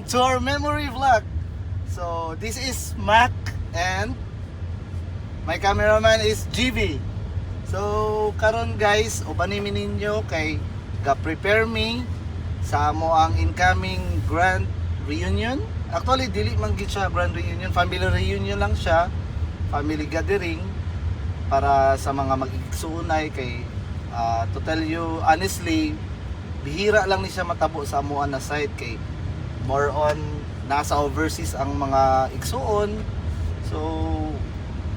to our memory vlog. So this is Mac and my cameraman is GB. So karon guys, ubanimin ninyo kay ga-prepare me sa amo ang incoming grand reunion. Actually dili man gid siya grand reunion, family reunion lang siya, family gathering para sa mga mag-igsuunay kay to tell you honestly, bihira lang ni siya matabo sa amuan na side kay more on nasa overseas ang mga igsuon. So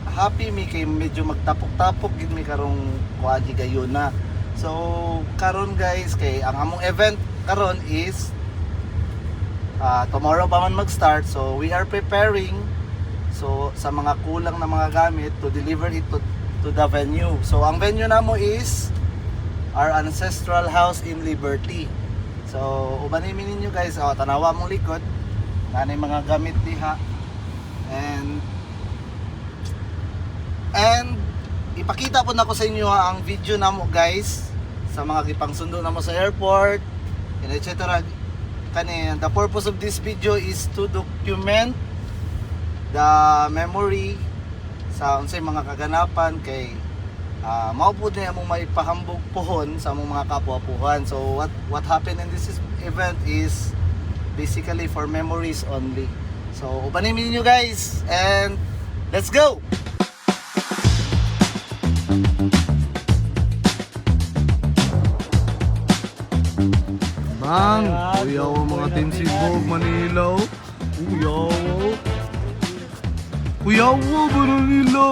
happy mi kay medyo magtapok-tapok gid mi karong kuagi gayon na. So karon guys kay ang among event karon is tomorrow pa man mag-start. So we are preparing so sa mga kulang na mga gamit to deliver it to the venue. So ang venue namo is our ancestral house in Liberty. So ubanimin ninyo guys, tanawa mong likod nanay mga gamit diha and ipakita po na ko sa inyo ang video namo guys sa mga gipangsundo namo sa airport and etc. Kani the purpose of this video is to document the memory sa unsay mga kaganapan kay mao pud ni among maipahambog pohon sa among mga kapwa-puhan. So what happened in this event is basically for memories only. So ubanimin niyo guys and let's go. Bang, uyaw ang mga tinsibog Manila. Uyaw Manila.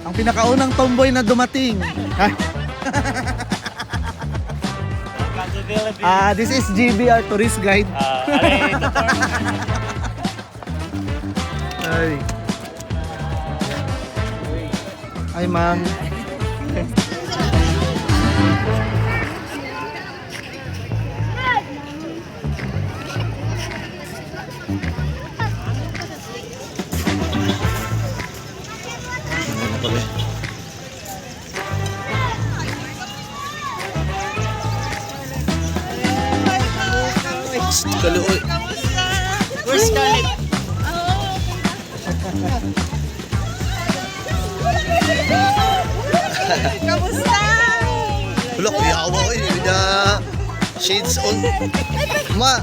Ang pinakaunang tomboy na dumating. This is GB, our tourist guide. Ay, ma'am. Kaluoy. Where's Scarlett? Kamusta? Wala ko yawa oy, da shades on. Ma.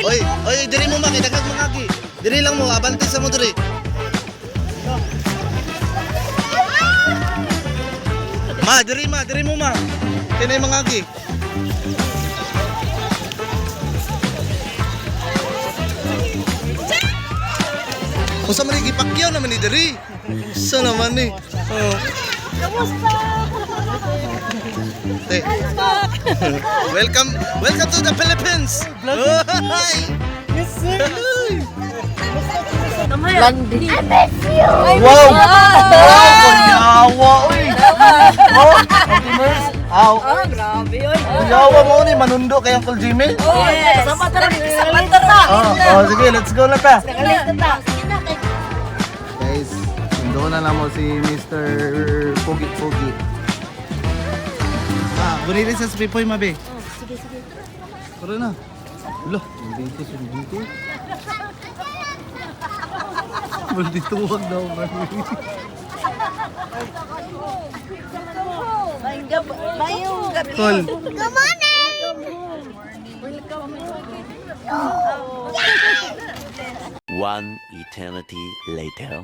Oy, diri mo ma kay dagag mangagi. Diri lang mo abante sa mo diri. Diri mo ma. Kinay mangagi. Kung man gipakyaw naman ni diri. Sa naman ni. Oh. Kamusta? Welcome to the Philippines. Hi. Yes, sir. Landi. I miss you. Wow! Kunyawa, uy! Antiners? Aw! Grabe, oy. Kunyawa mo ni manundo kay Uncle Jimmy? Yes. Kasama ta. Sige, let's go na ta. Nakalito ta. Guys, sundo na lang mo si Mr. Pogi. Bunitin sa Spipoy, mabe. Sige. Tara na. Wala, dito. Maldituwag daw ba? Mayong gabi. Tol. Good morning. One eternity later.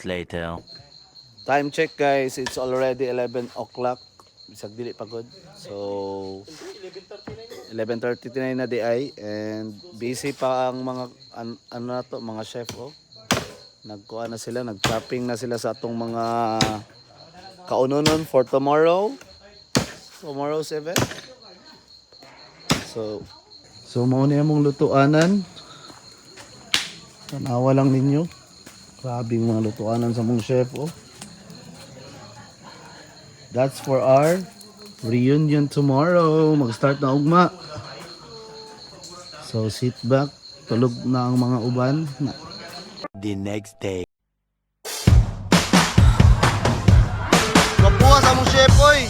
later. Time check guys, it's already 11 o'clock. Bisag dili pagod. So 11:39 na di ay and busy pa ang mga ano na to, mga chef oh. Nagkuha na sila, nag-chopping na sila sa atong mga kaunonon for tomorrow's event. So mao na mong lutuanan. Tanawa lang ninyo. Grabing mga lutuanan sa mong chef oh. That's for our reunion tomorrow. Mag-start na ugma. So sit back, tulog na ang mga uban. The next day. Kapuha sa mong chef oy.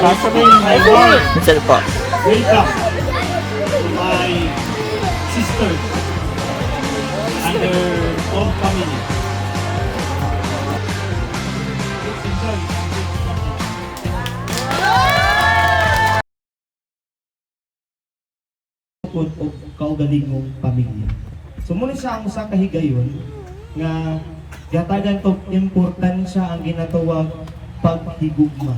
Sasabihin my Lord, Sir po. welcome to my sister and her own family. Pud og kaugaling mong pamilya. So muna siya ang usa ka higayon nga gatagan to importansya ang ginatawag paghigugma.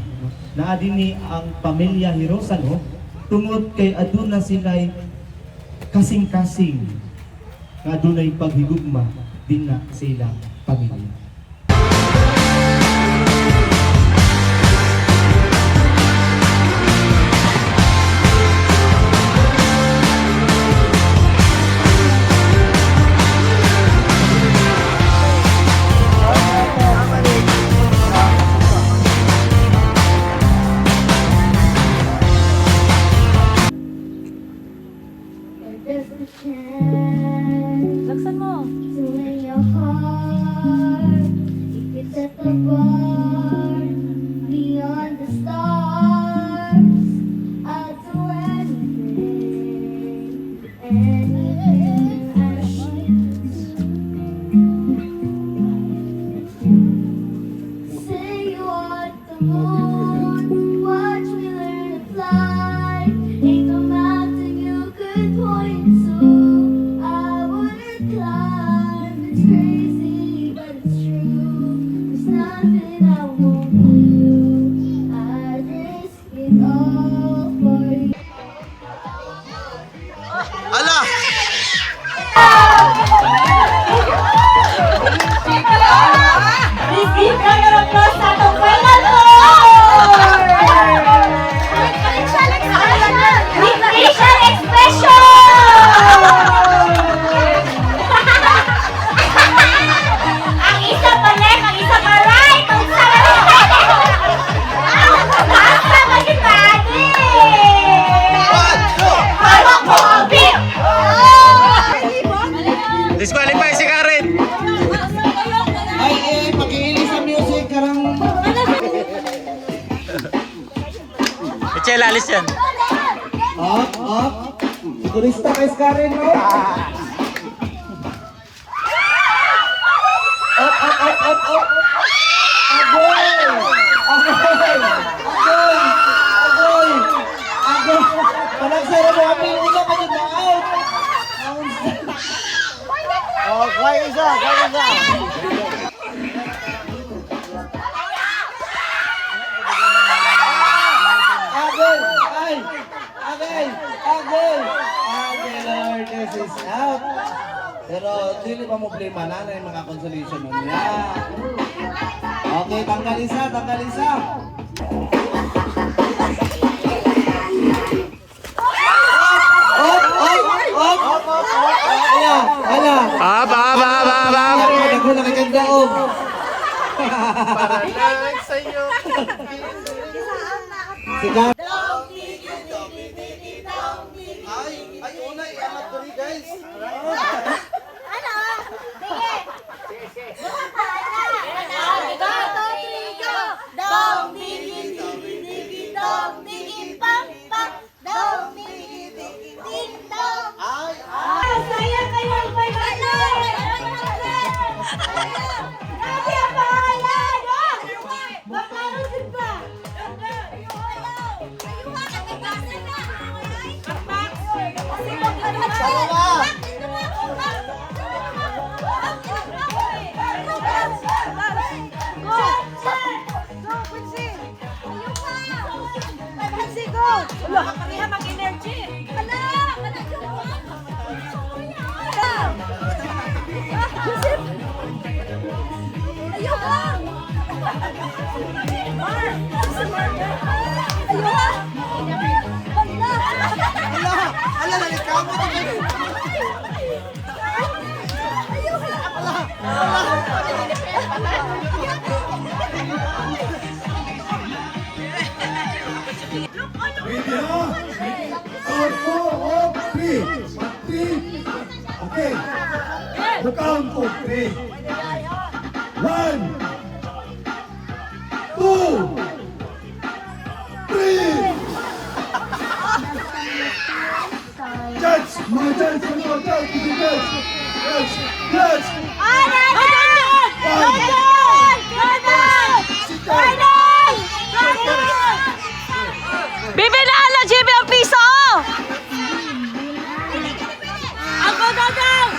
Naa dinhi ang pamilya Hirosano tungod kay aduna sila'y kasing-kasing nga adunay paghigugma dinha sa ilang pamilya. Laksan mo. Beyond the stars, I'll do anything I say you want the moon, watch me learn to fly. Ain't no mountain you could point to, I wouldn't climb. It's crazy, but it's true. There's nothing I won't do. I'd risk it all for you. Ala! Receive round of applause sa atong final four! With facial expression! Ang isa pa left, ang isa pa right, ang isa pa basta magitadi! Hawak mo ang beat! Disqualify si Karen! Ay, pakiili sa music, karang... Michelle, alis yan. Up, up. Turista kay Karen, no? Up, up, up, up, up. Agoy! Agoy! Agoy! Agoy! Agoy! Panagsara mo kami, una ka dyan na out! Oh, kaya isa, kaya isa. Agay! Ay! Agay! Agay! Agay, Lord, this is out. Pero dili pa mo problema na yung mga consolation mo niya. Okay, tanggal isa, tanggal isa. Up, up, up, up, up, ala, ala. Aba, aba, aba, aba. Ako na kagandaog. Sige. Ay, unay, anak ko rin, guys. Bakla Okay. The count of 3. 1, 2, 3. Judge, my judge, my judge, judge. Bibinala, Jimmy, ang piso! Ako daw!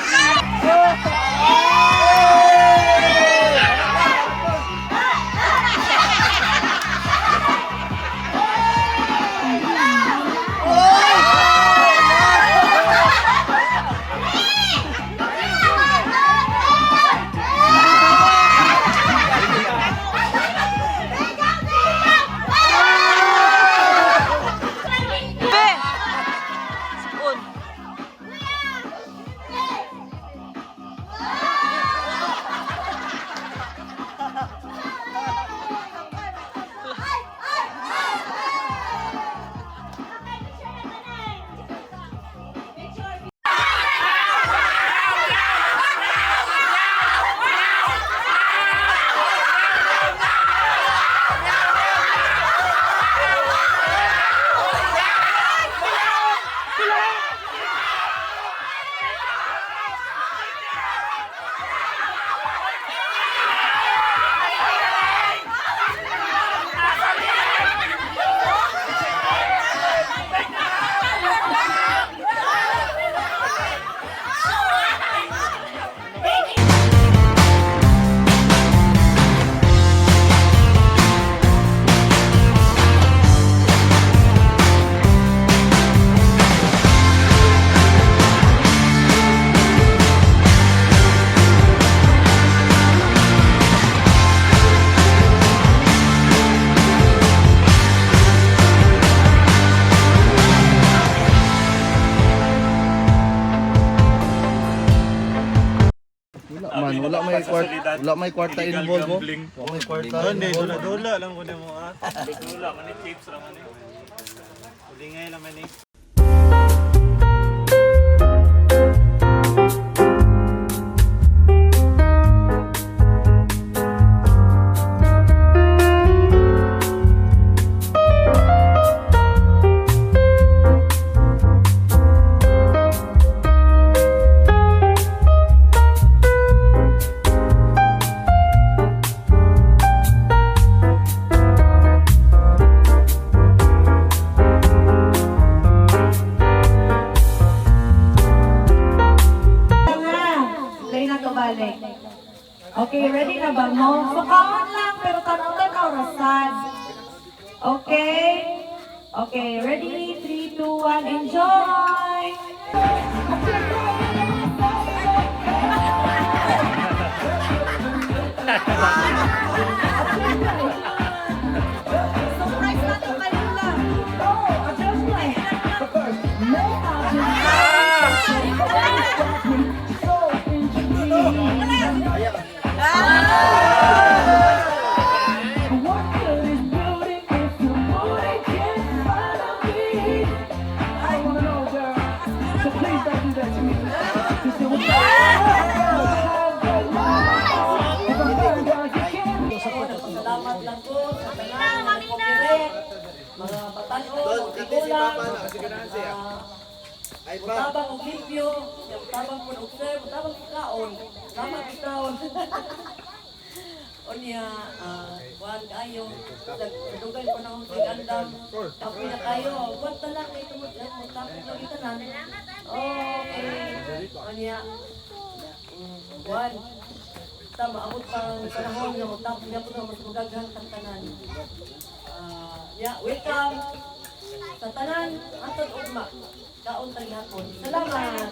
Wala may kwarta involved oh. Wala may kwarta. Hindi, dula lang ko na mo ah. Dula, man tips lang man eh. Uli ngay naman eh. Okay, ready na ba mo? So, count lang, pero tanong-tanaw rasan. Okay? Okay, ready? 3, 2, 1, enjoy! Surprise na ito kay Lula. Salamat lang po sa tanan, mga batanon, tigulang, mutabang og limpyo, mutabang po og sir, mutabang kaon, tama kaon. Onya, kuan kayo, dugay ko na akong tigandam, kapi na kayo, kuwan talang kay tumod, mutabang lagi tanan. Okay. Anya. One. Tama, abot pang panahon nga magtapos niya po na mas magagahang kantanan. Welcome sa tanan, Anton Ugma. Kaon tali hapon. Salamat!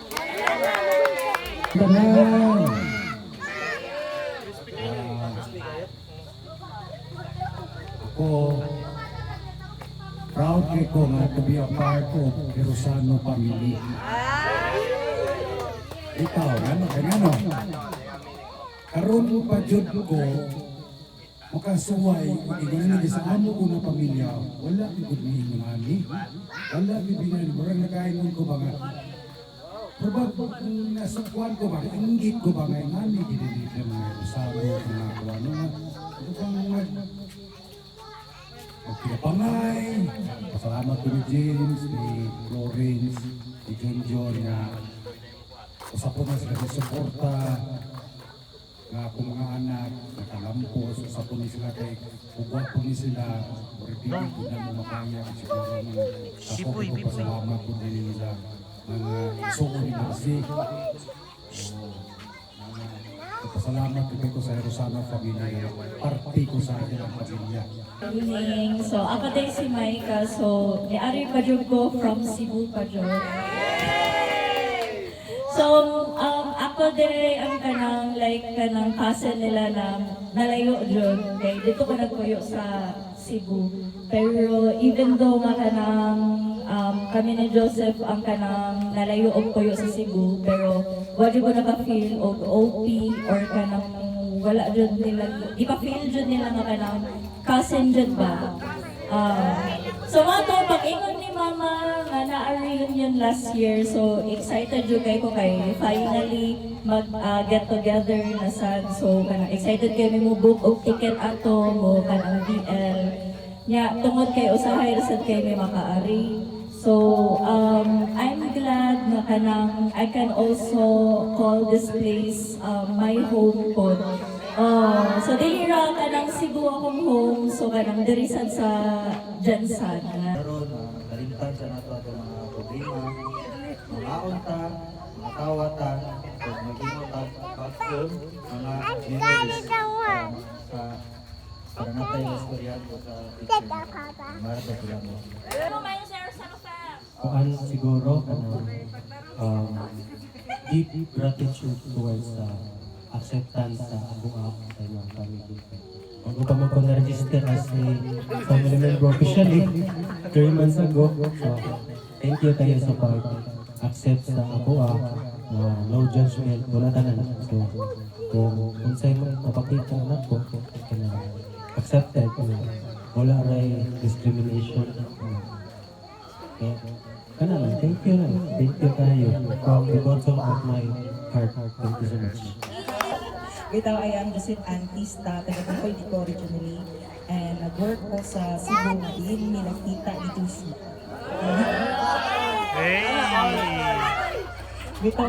Ako, proud kay ko nga to be a part of Kirosano family. Ikaw, ano, kanya karon pa jud ko, makasuway, igano sa amo ko na pamilya, wala gud mi ingani. Wala bibigyan, murag nakaingon ko ba nga. Probab kung nasukuan ko ba, inggit ko ba nga ingani, ginilita mga Kirosano, mga kuwano nga. Ito pang magpinapangay, pasalamat ko ni James, ni Florence, ni John nga usapon na sila ng suporta nga akong mga anak, nakalampos, usapon na sila kay ugwat po ni sila, maripili ko na mga kaya, siguro mga ako ko pasalamat ko din nila mga isuko ni Marcy. Pasalamat ko sa Rosana family, party ko sa kanilang pamilya. Good evening. So, ako din si Maika. So, ni-ari pa dyan ko from Cebu pa dyan. So, ako din ang kanang cousin nila na nalayo dyan. Okay? Dito ko nagpuyo sa Cebu. Pero even though kami ni Joseph ang kanang nalayo og puyo sa Cebu, pero wala ko naka-feel og OP or kanang wala dyan nila, ipa-feel dyan nila nga kanang cousin dyan ba? So mga to, pag-ingon ni Mama nga na-reunion last year, so excited dyan kayo ko kay finally mag-get together na sad. So excited kayo mo book og ticket ato mo kanang VL. Nya, tungod kay usahay rasad kayo may makaari. So, I'm glad na kanang I can also call this place my home po. So, dili ra kanang Cebu akong home, so kanang dirisan sa Jansan. Karon kalimtan sa nato ato mga problema, mga ta, mga tawata, ug maging pagpapon mga memories sa para natay istorya ko sa marami sila mo. Kuan siguro deep gratitude towards acceptance sa abuak sa inyong family. Bago pa man ko na-register as a family member officially 3 months ago. So, thank you tayo sa pag-accept sa abuak. No judgment, wala tanan. So, kung sa'yo mapakita na po, accepted, wala ray discrimination. Kana lang, thank you tayo. From the bottom of my heart, thank you so much. Bitaw, I am Joseph Antista, taga-Bicol dito originally, and nag-work ko sa Cebu, din nila kita dito sa Bitaw,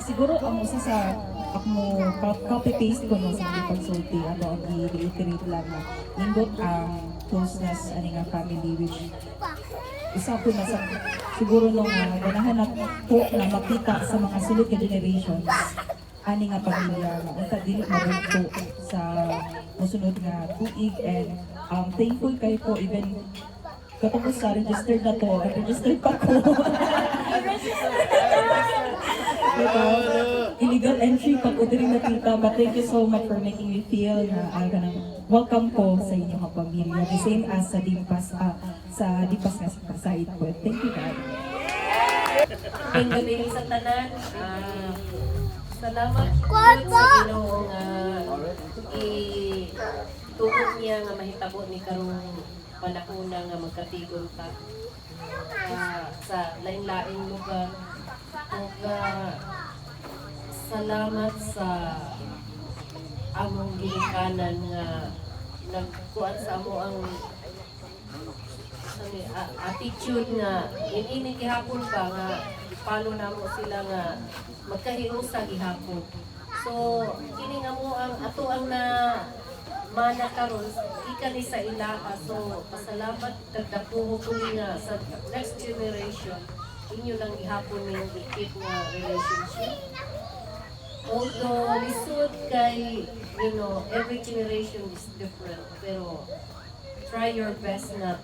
siguro ang usa sa ako copy-paste ko no sa mga pagsulti, ang i-reiterate lang na indot ang closeness ani nga family, which isa po na sa siguro nung ganahan na po na makita sa mga sulod ka generations ani nga pamilya nga unta dili mabugto sa mosunod nga tuig, and thankful kayo po even katapos sa registered na to, registered pa ko. Illegal entry pag ko din nakita, but thank you so much for making me feel na welcome po sa inyong mga pamilya, the same as sa Dimpas nga sa side po. Thank you, God. Ang gabi sa tanan, salamat sa Ginoo nga itulog niya nga mahitabo ni karong panahon nga magkatigol ta sa lain-laing lugar. Ug salamat sa among ginikanan nga nagkuan sa amo ang attitude nga ini gihapon pa nga palo namo sila nga magkahiusa gihapon. So kini nga mo ang ato ang na mana karon ikan sa ilaha. So pasalamat kagdakuho ko nga sa next generation inyo lang ihapon yung i-keep nga relationship. Although lisod kay, you know, every generation is different, pero try your best na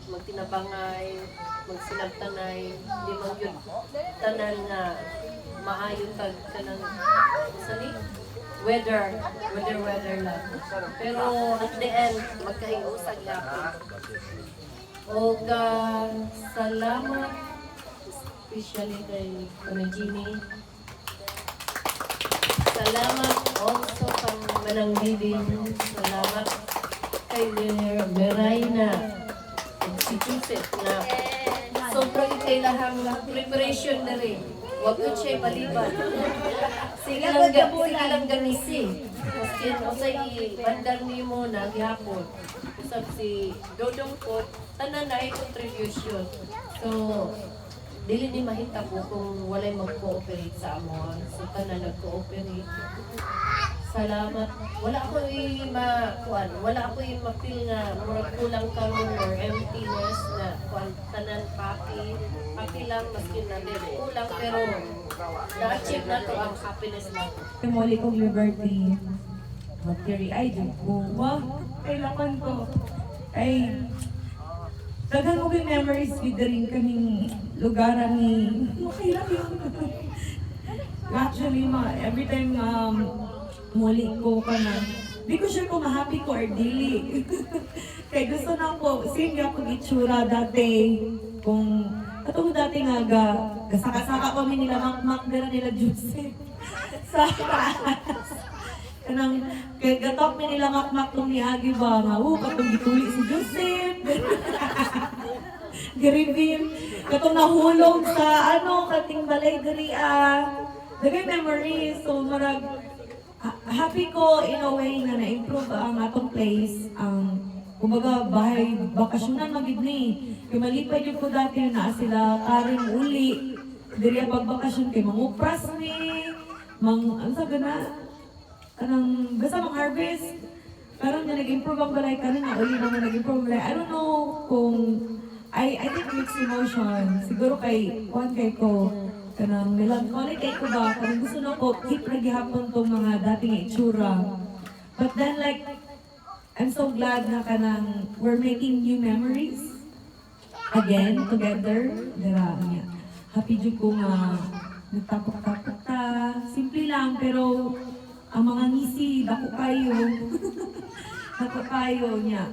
magtinabangay, magsinagtanay, di man yun tanan nga maayon kag kanang sali weather lang. Pero at the end, magkahiusag yapon. O salamat, especially kay Panagini. Salamat also kang Manang Bibing. Salamat kay Meraina. Si Joseph na sobrang itailahang preparation na rin. Huwag ko siya maliban. Sige lang ganisi. Kasi usay bandang ni mo na gihapon. Usap si Dodong po, tanan na contribution. So, dili ni mahita po kung walay mag-cooperate sa amo. So, tanan nag-cooperate. Salamat. Wala ako wala ako ma-feel nga murag kulang ka mo or emptiness na tanan happy lang maski na din kulang pero na-achieve na to ang happiness na to. Muli kong liberty. Mag-teary-eyed ko. Wow, kailangan ko. Ay, daghan mo yung memories with rin kaming lugaran ni makailang yun. Actually, every time muli ko ka na, di ko sure kung ma-happy ko or dili. Kaya gusto na ko, same nga kong itsura dati. Kung, katong dati nga kasaka-saka kami nila makmak nila Joseph. Sa taas. Kanang, gatok mi nila makmak tong niagi ba nga, katong gituli si Joseph. Giribin, katong nahulog sa kating balay diri dagay memories, so marag, happy ko in a way na na-improve ang atong place. Kumbaga, bahay, bakasyonan magid ni. Kaya malipay yung ko dati na sila karing uli. Diri ang pagbakasyon kay mangupras ni. Ano sa gana? Basta mang-harvest. Parang na nag-improve ang balay kanin na uli naman nag-improve ang balay. I don't know kung, I think mixed emotion. Siguro kay ko. Kanang melancholic ko ba, kanang gusto na ko, keep naghihapon tong mga dating itsura. But then like, I'm so glad na kanang we're making new memories again, together. Dara, niya. Happy dyan ko nga nagtapok-tapok ta. Simple lang, pero ang mga ngisi, dako kayo. Dako kayo niya.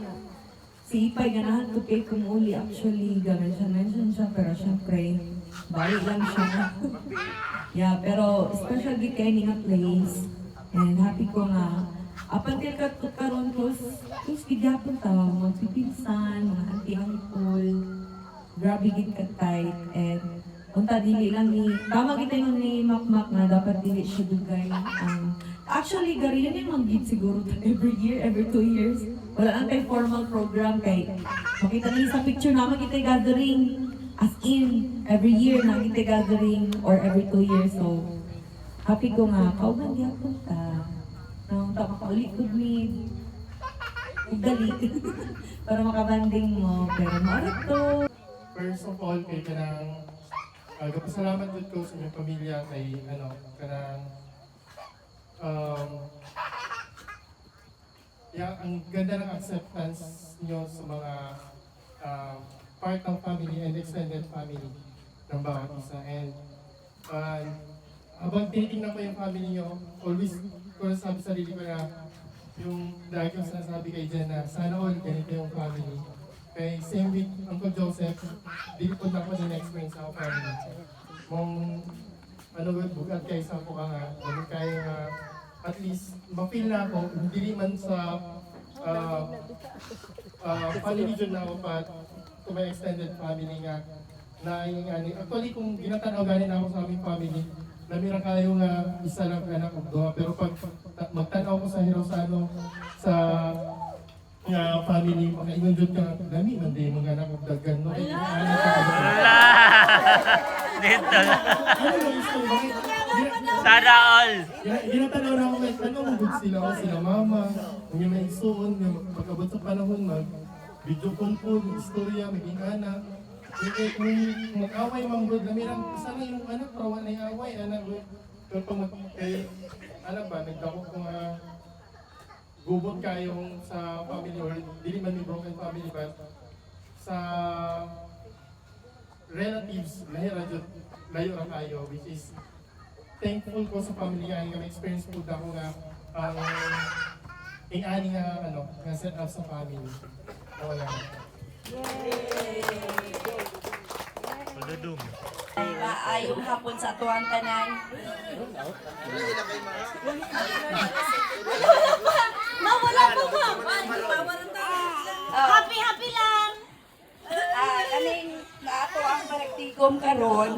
Si Ipay, ganahan ko kay kumuli. Actually, gano'n siya, mention siya, pero syempre, balik lang siya. Yeah, pero special gid kay ni nga place. And happy ko nga. Up until karon close gid-yapon ta, mga pipinsan, mga auntie-uncle. Grabe gid ka tight. And unta dili lang ni, tama kita yung ni Makmak na dapat dili siya dugay. Actually, gariyan yung mga gid siguro every year, every 2 years. Wala lang tayo formal program kay makita niyo sa picture naman kita gathering. As in, every year na kita gathering or every 2 years. So, happy ko nga, kauban gyapon ta. Nang makaulit ko ni ugali para makabanding mo. Pero maarat to. First of all, kay kanang kapasalamat din ko sa inyong pamilya kay kanang ang ganda ng acceptance niyo sa mga part ng family and extended family ng bawat isa. And habang tinitingnan ko yung family niyo, always ko nasabi sa sarili ko na yung dahil yung sinasabi kay Jen na sana all ganito yung family. Kaya same with Uncle Joseph, di po na ako din-experience sa family. Mong bugat kayo sa ako ka nga, kaya at least ma-feel na ako, hindi man sa religion na ako pa to my extended family nga na actually kung ginatanaw ganin ako sa aming family, namira kayo nga isa lang anak o doha, pero pag magtanaw ko sa Hirosano sa nga family, makaingon dyan ka, dami man din mga anak o dagan, no? Dito lang. Sana all. Ginatanaw na ako, may tanong mo sila mama, kung yung may isuon, pag-abot sa panahon, video call po, istorya, maging anak. Kung mag-away mang good, namirang sana yung anak, rawan na yung away, anak good. Kung kay, anak ba, nagdako kung gubot kayong sa family or dili man may broken family ba, sa relatives, layo ra kayo, which is thankful ko sa family nga nga experience po ako nga ang ani nga nga set up sa family. Wala. Padudong. Ay, maayong hapon sa tuwang tanan. Nawala po ka. Happy lang. Kaning naato ang panagtigom karon.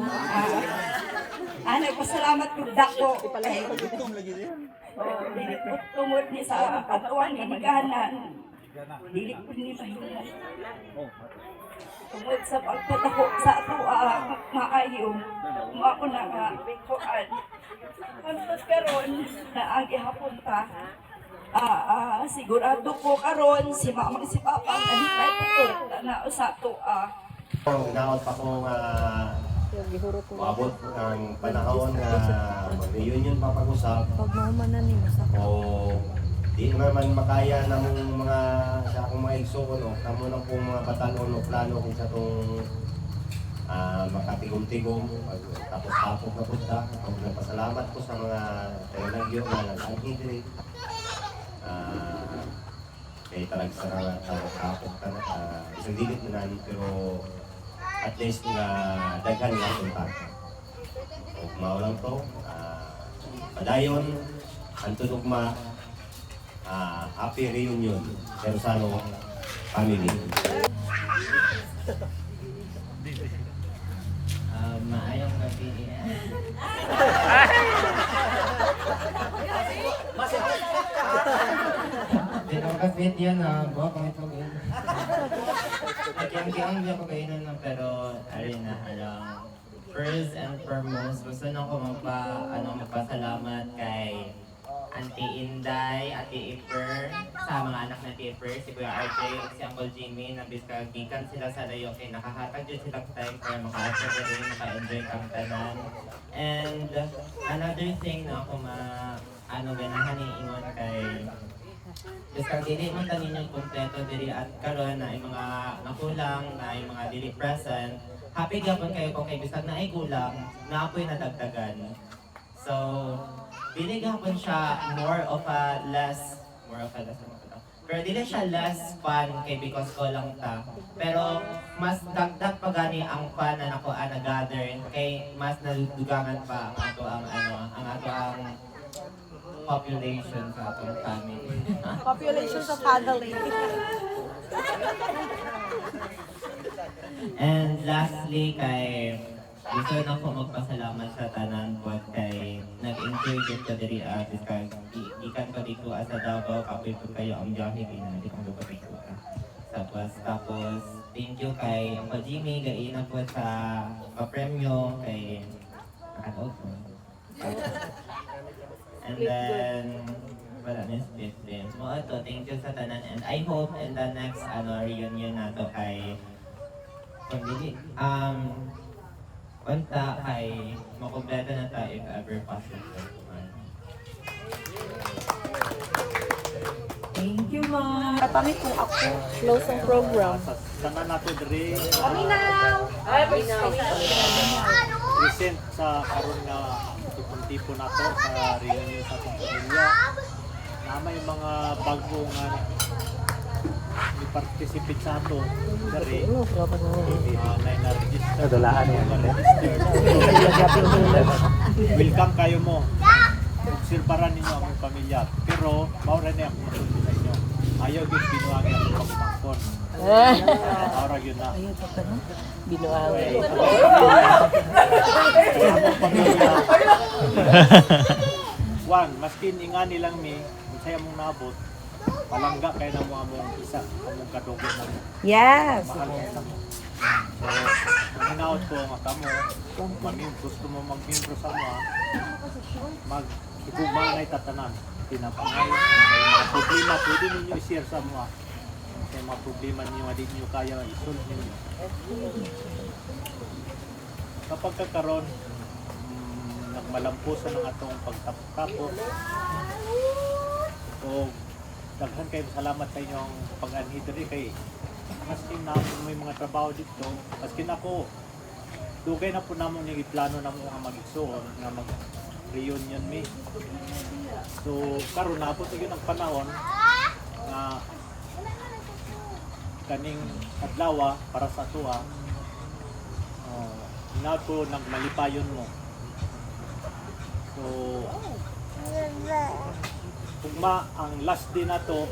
Nagpasalamat ko dako. Dili po tungod ni sa katuan ni ganan. Dili po ni pahinga. Tungod sa pagpatako sa ato maayo. Mao na nga kuan. Kantos karon naagi hapon ta. Sigurado ko karon si mamang si papa ani kay puto na usa to Naot pa kong maabot ang panahon na mag-reunion papag-usap o di naman makaya ng mga sa akong mga igsoon o kamo lang pong mga batanon o plano kung sa itong makatigom-tigom tapos-tapos na punta. Nagpasalamat ko sa mga tayo-nagyo na nag-anhidrate kaya talagang sa tapos ka na isang dilit na pero at least nga daghan nga kontakto. Kung mao lang to, padayon, ang tudugma, happy reunion, Tersano family. Maayong gabi. Tinongkas video na buha kami ito ngayon. Nagkiyang-kiyang di ako kainan na pero arin na alam. First and foremost, gusto na ko magpasalamat kay Auntie Inday, Ate Iper, sa mga anak na Ate Iper, si Kuya RJ, si Uncle Jimmy, na biskagikan sila sa layo kay nakahatag yun sila time para maka-attend na rin, maka-enjoy kang tanan. And another thing na ako ganahan iingon kay biskag dili man tanin yung kompleto diri at karon na ay mga nakulang, na ay mga dili present. Happy gapon kayo kung kay biskag na ay kulang, na ako'y nadagdagan. So, dili gapon siya more of a less pero dili siya less fun kay because ko lang ta. Pero mas dagdag pa gani ang fun na nako gather kay mas nadudugangan pa ang ato ang population sa atong family. Population sa paddling. And lastly kay gusto na ko magpasalamat sa tanan po kay nag-enjoy din ka diri biskag ikan ko dito sa Davao kapoy po kayo ang biyahe kay na dito ko dito. Tapos thank you kay Uncle Jimmy gaina po sa pa-premyo kay nakanood mo. And then wala na split din. So ito, thank you sa tanan and I hope in the next reunion na to kay Wanta kay makompleto na tayo if ever possible. Thank you, Ma. Kapamit kung ako. Close ang program. Sana nato diri. Paminaw! Present sa karon nga tipon-tipon nato sa reunion sa atong pamilya. Na may mga bago nga i-participate sa ato diri. Na-register. Dalaan yan. Welcome kayo mo. Obserbaran ninyo ang pamilya. Pero, maura na yung masulti sa inyo. Ayaw yun binuhangin ang pagpangkon. Maura yun na. Ayaw ka na? Binuhangin. Kaya ang pamilya. One, maskin inga nilang kung sa'yo mong nabot, palangga kayo na mo among isa, among kadugo na mo. Yes! Mahal mo. So, hinaot ko nga kamo, gusto mo mag-membro sa mo, mag-higugma na itatanan. Pinapangay, mga problema, pwede ninyo i-share sa mo. Kaya mga problema ninyo, hindi nyo kaya i-solve ninyo. kapag kakaroon nagmalampusan ng atong pagtapos o daghan kayo salamat sa inyong pag-anhi diri kay maski na may mga trabaho dito, maski na ako dugay na po namon yung iplano na mo nga mag-igsoon nga mag-reunion me. So karon na po yun ang panahon nga kaning adlaw para sa tuwa na po nagmalipayon mo. So kugma ang last day na to,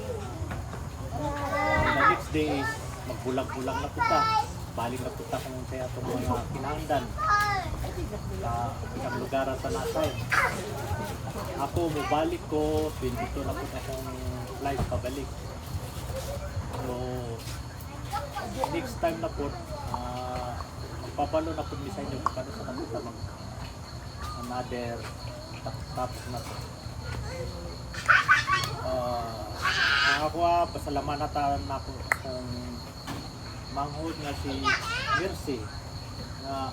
the next day is magbulag-bulag na puta, balik na puta kung kaya itong mga kinahangdan sa isang lugar sa nasay. Ako mabalik ko 22 na po na akong flight pabalik. So next time na po magpapalo na po sa inyo para sa kaputa mag another tapos na po. Ako pasalamatan na po kung manghod nga si Mercy na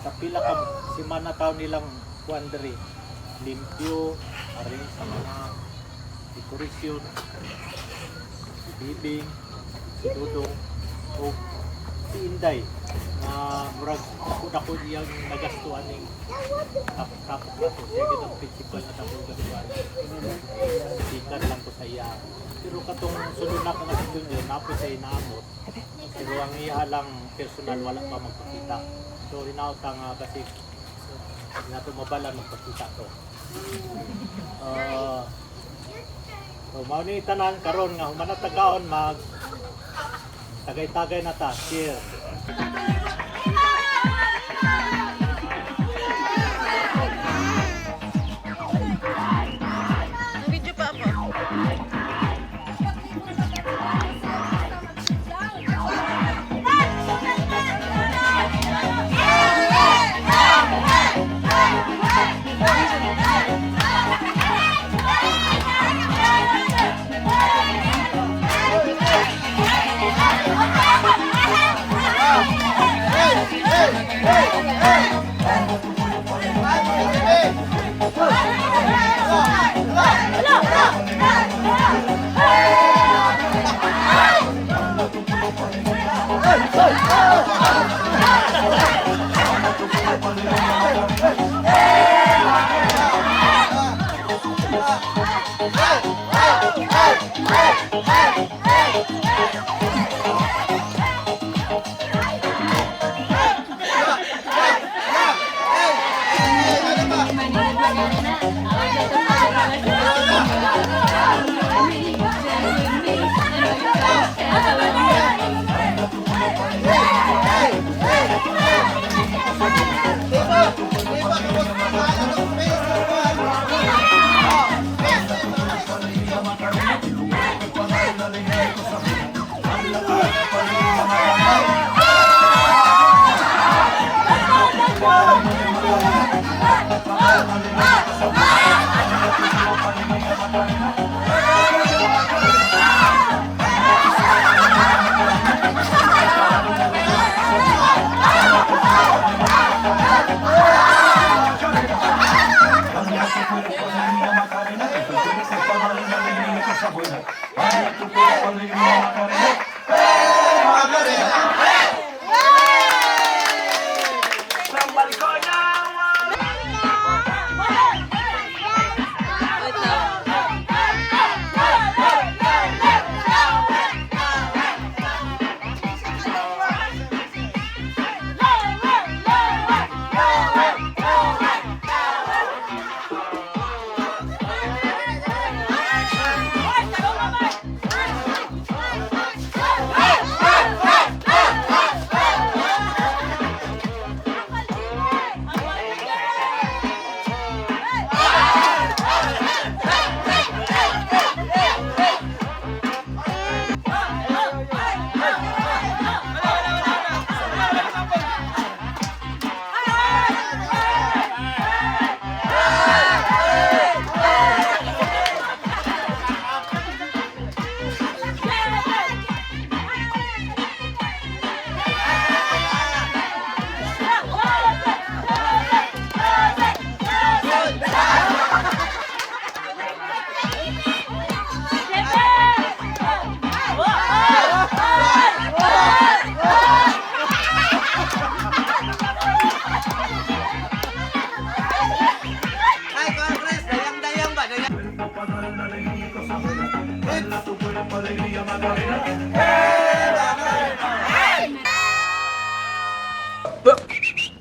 sa pila ka simana taon nilang kuandri limpyo arin sa mga dekorasyon, si Bibing, si Dudong o si Inday na murag ako yung nagastuan ng tapos na to siya gitang principal na tapos gastuan sikat lang ko sa iya pero katong sunod na ko nga sa dunyo napo sa inaamot pero ang iya lang personal wala pa magpakita so hinaot nga kasi nato mabala magpakita to so mao ni tanan karon nga humanatagaon mag tagay-tagay na ta cheers. Video pa ako. Hey!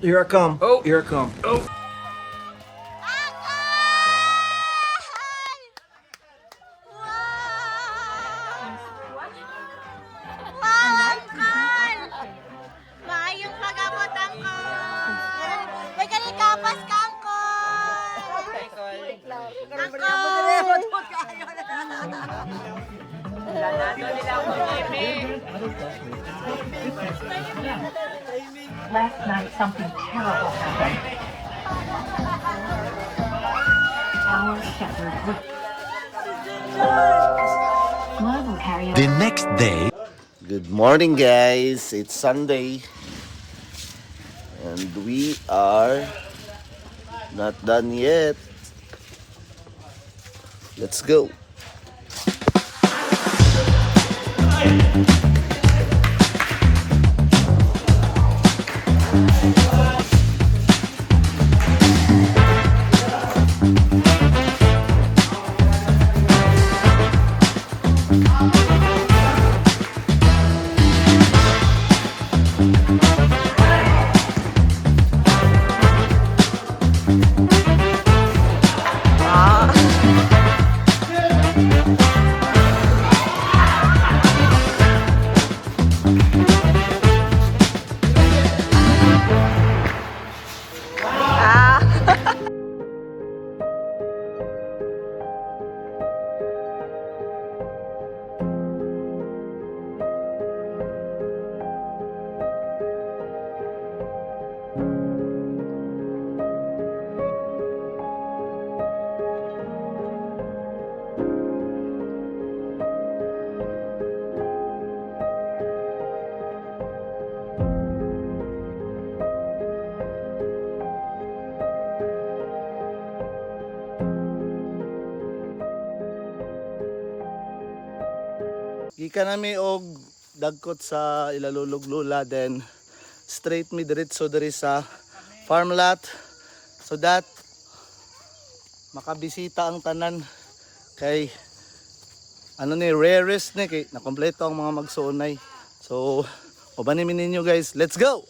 Here I come. Oh, here I come. Oh. Maayong pag-abot ako! May kanikapas ka ako! Last night, something terrible happened. Our shepherd was... Blood will carry The next day. Good morning, guys. It's Sunday. And we are not done yet. Let's go. Gika nami og dagkot sa Ilalulog-Lula, then straight mi diretso diri sa farm lot so that makabisita ang tanan kay ano ni rarest ni kay nakompleto ang mga magsuonay. So ubanin ninyo guys, let's go.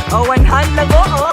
Oh, one hand lang oh.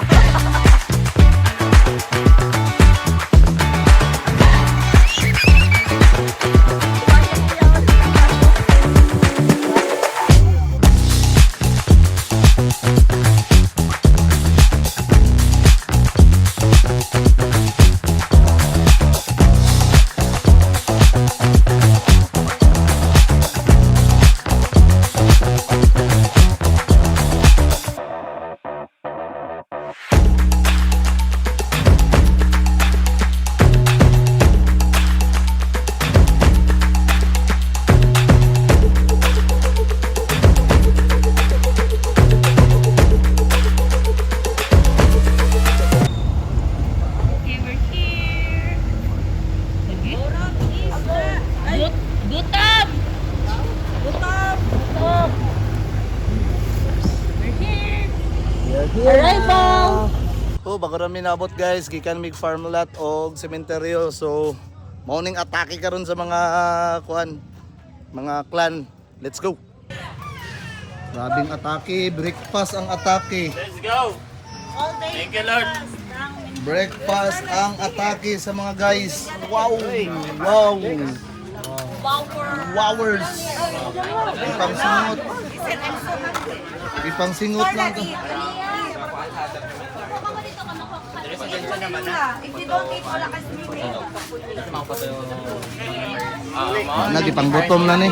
Arrival! Oh, bago rami naabot guys, gikan mig farm lot og sementeryo. So, morning atake karon sa mga mga clan. Let's go. Grabing atake, breakfast ang atake. Let's go! Thank you, Lord. Breakfast ang atake sa mga guys. Wow! Wow! Wowers! Ipang singot. Ipang singot lang to. If you don't eat, wala ka Nagipang bottom na ni.